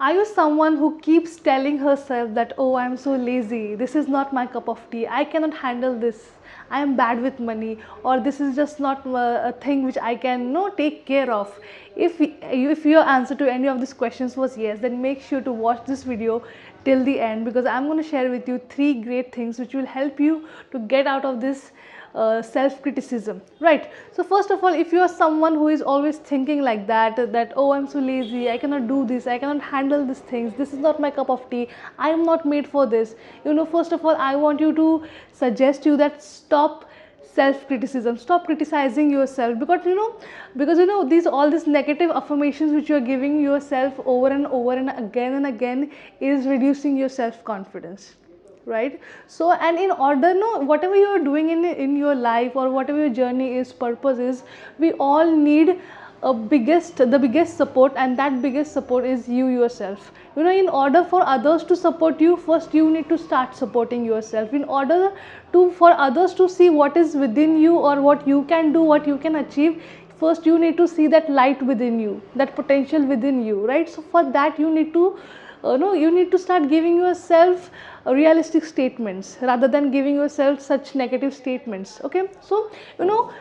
Are you someone who keeps telling herself that, oh, I'm so lazy, this is not my cup of tea, I cannot handle this, I am bad with money, or this is just not a thing which I can no take care of? If your answer to any of these questions was yes, then make sure to watch this video till the end, because I'm going to share with you 3 great things which will help you to get out of this self-criticism, right? So first of all, if you are someone who is always thinking like that oh, I'm so lazy, I cannot do this, I cannot handle these things, this is not my cup of tea, I am not made for this, first of all, I want you to suggest you that stop self-criticism, stop criticizing yourself, because these all these negative affirmations which you are giving yourself over and over and again is reducing your self-confidence, right? So, and in order, no, whatever you are doing in your life, or whatever your journey is, purpose is, we all need the biggest support, and that biggest support is you yourself. In order for others to support you, first you need to start supporting yourself. In order to for others to see what is within you, or what you can do, what you can achieve, first you need to see that light within you, that potential within you, right? So for that you need to no, you need to start giving yourself realistic statements rather than giving yourself such negative statements. Okay, so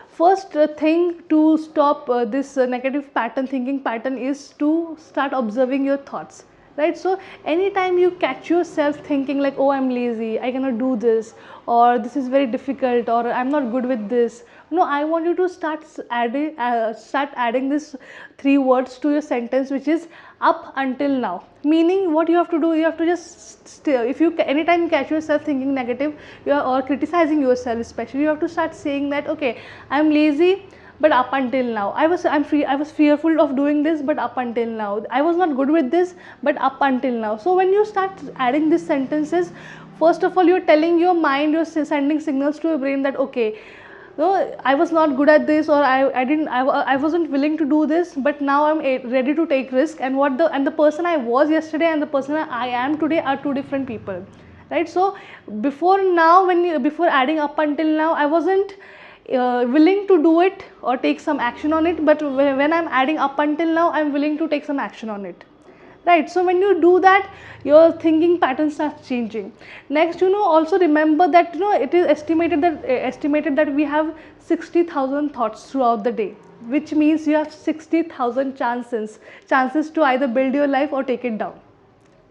first thing to stop this negative thinking pattern is to start observing your thoughts, right? So anytime you catch yourself thinking like, oh, I'm lazy, I cannot do this, or this is very difficult, or I'm not good with this, I want you to start adding this 3 words to your sentence, which is up until now. Meaning, what you have to do, you have to just if you anytime you catch yourself thinking negative, or criticizing yourself especially, you have to start saying that, okay, I'm lazy, but up until now I was fearful of doing this, but up until now I was not good with this, but up until now. So when you start adding these sentences, first of all, you're telling your mind, you're sending signals to your brain that, okay, no, I was not good at this, or I wasn't willing to do this, but now I'm ready to take risk, and the person I was yesterday and the person I am today are 2 different people, right? So before adding up until now, I wasn't willing to do it or take some action on it, but when I'm adding up until now, I'm willing to take some action on it, right? So when you do that, your thinking pattern starts changing. Next, also remember that it is estimated that we have 60,000 thoughts throughout the day, which means you have 60,000 chances to either build your life or take it down.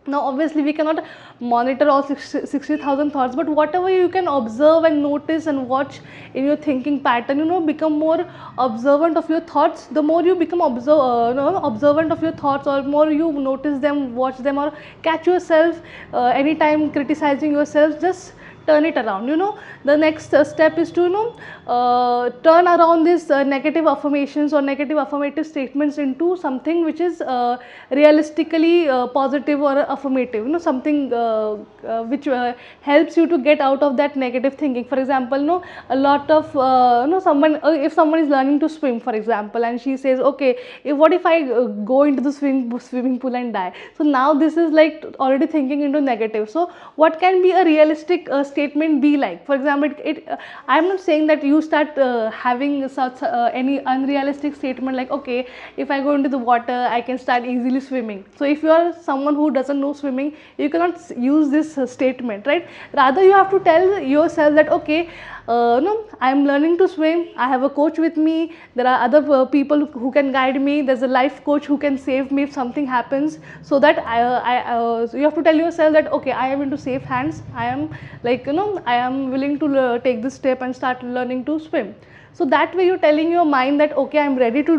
Now obviously we cannot monitor all 60,000 thoughts, but whatever you can observe and notice and watch in your thinking pattern, become more observant of your thoughts. The more you become observant of your thoughts, or more you notice them, watch them, or catch yourself anytime criticizing yourself, just turn it around. The next step is to turn around these negative affirmations or negative affirmative statements into something which is realistically positive or affirmative, something which helps you to get out of that negative thinking. For example, a lot of someone if someone is learning to swim, for example, and she says, okay, what if I go into the swimming pool and die? So now this is like already thinking into negative. So what can be a realistic statement be like? For example, I'm not saying that you start having such any unrealistic statement like, okay, if I go into the water, I can start easily swimming. So if you are someone who doesn't know swimming, you cannot use this statement, right? Rather, you have to tell yourself that, okay, no, I am learning to swim, I have a coach with me, there are other people who can guide me, there's a life coach who can save me if something happens. So that you have to tell yourself that, okay, I am into safe hands, I am I am willing to take this step and start learning to swim. So that way you're telling your mind that, okay, I'm ready to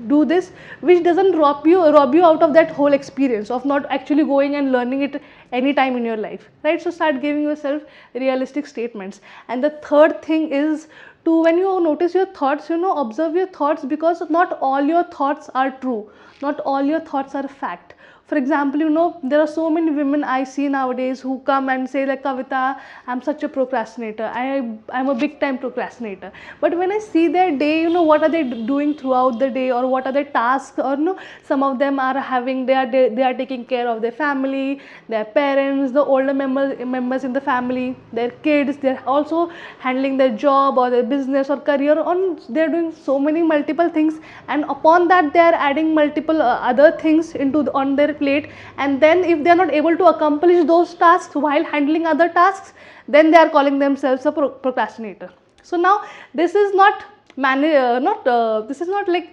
do this, which doesn't rob you out of that whole experience of not actually going and learning it any time in your life, right? So start giving yourself realistic statements. And the third thing is to, when you notice your thoughts, observe your thoughts, because not all your thoughts are true, not all your thoughts are fact. For example, there are so many women I see nowadays who come and say like, Kavita, I'm such a procrastinator, I'm a big time procrastinator. But when I see their day, what are they doing throughout the day, or what are their tasks, or some of them are having, they are taking care of their family, their parents, the older members in the family, their kids, they're also handling their job or their business or career on, they're doing so many multiple things, and upon that they are adding multiple other things into on their plate, and then if they are not able to accomplish those tasks while handling other tasks, then they are calling themselves a procrastinator. So now this is not this is not like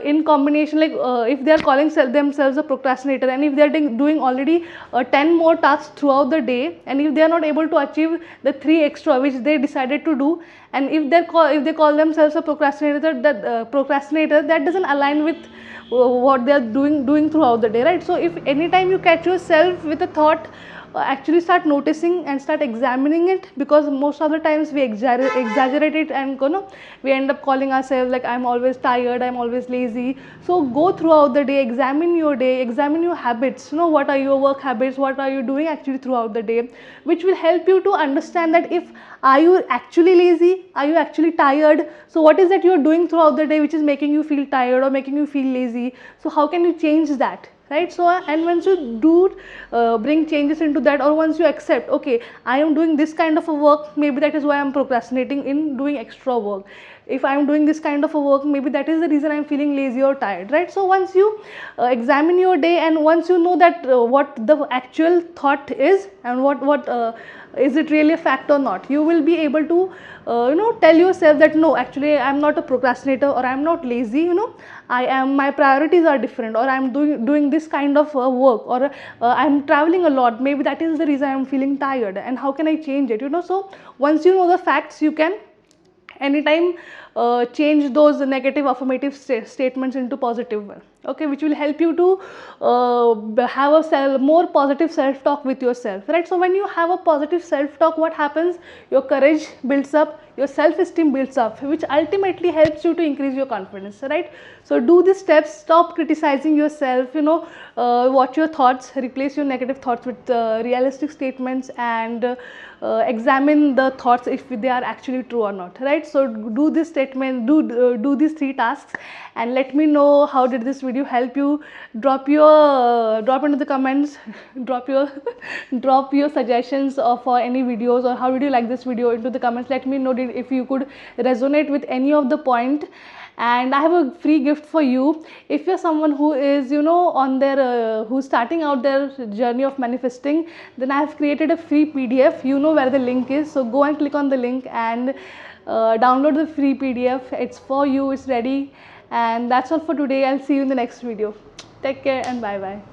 in combination, like if they are calling themselves a procrastinator, and if they are doing already 10 more tasks throughout the day, and if they are not able to achieve the 3 extra which they decided to do, and if they call themselves a procrastinator, that doesn't align with what they are doing throughout the day, right? So if anytime you catch yourself with a thought, actually start noticing and start examining it, because most of the times we exaggerate it, and we end up calling ourselves like, I'm always tired, I'm always lazy. So go throughout the day, examine your day, examine your habits, what are your work habits, what are you doing actually throughout the day, which will help you to understand that if are you actually lazy, are you actually tired, so what is that you are doing throughout the day which is making you feel tired or making you feel lazy, so how can you change that, right? So and once you do bring changes into that, or once you accept, okay, I am doing this kind of a work, maybe that is why I am procrastinating in doing extra work. If I am doing this kind of a work, maybe that is the reason I am feeling lazy or tired, right? So once you examine your day, and once you know that what the actual thought is, and what is it really a fact or not, you will be able to tell yourself that no, actually I am not a procrastinator, or I am not lazy, my priorities are different, or I am doing this kind of work, or I am traveling a lot, maybe that is the reason I am feeling tired, and how can I change it, so once you know the facts, you can anytime change those negative affirmative statements into positive one, okay, which will help you to have a more positive self talk with yourself, right? So when you have a positive self talk, what happens, your courage builds up, your self esteem builds up, which ultimately helps you to increase your confidence, right? So do these steps, stop criticizing yourself, watch your thoughts, replace your negative thoughts with realistic statements, and examine the thoughts if they are actually true or not, right? So do this statement, do these 3 tasks, and let me know how did this video help you. Drop into the comments drop your suggestions for any videos, or how did you like this video into the comments. Let me know if you could resonate with any of the point. And I have a free gift for you. If you're someone who is on their who's starting out their journey of manifesting, then I have created a free PDF. You know where the link is, so go and click on the link and download the free PDF. It's for you, it's ready. And that's all for today. I'll see you in the next video. Take care and bye bye.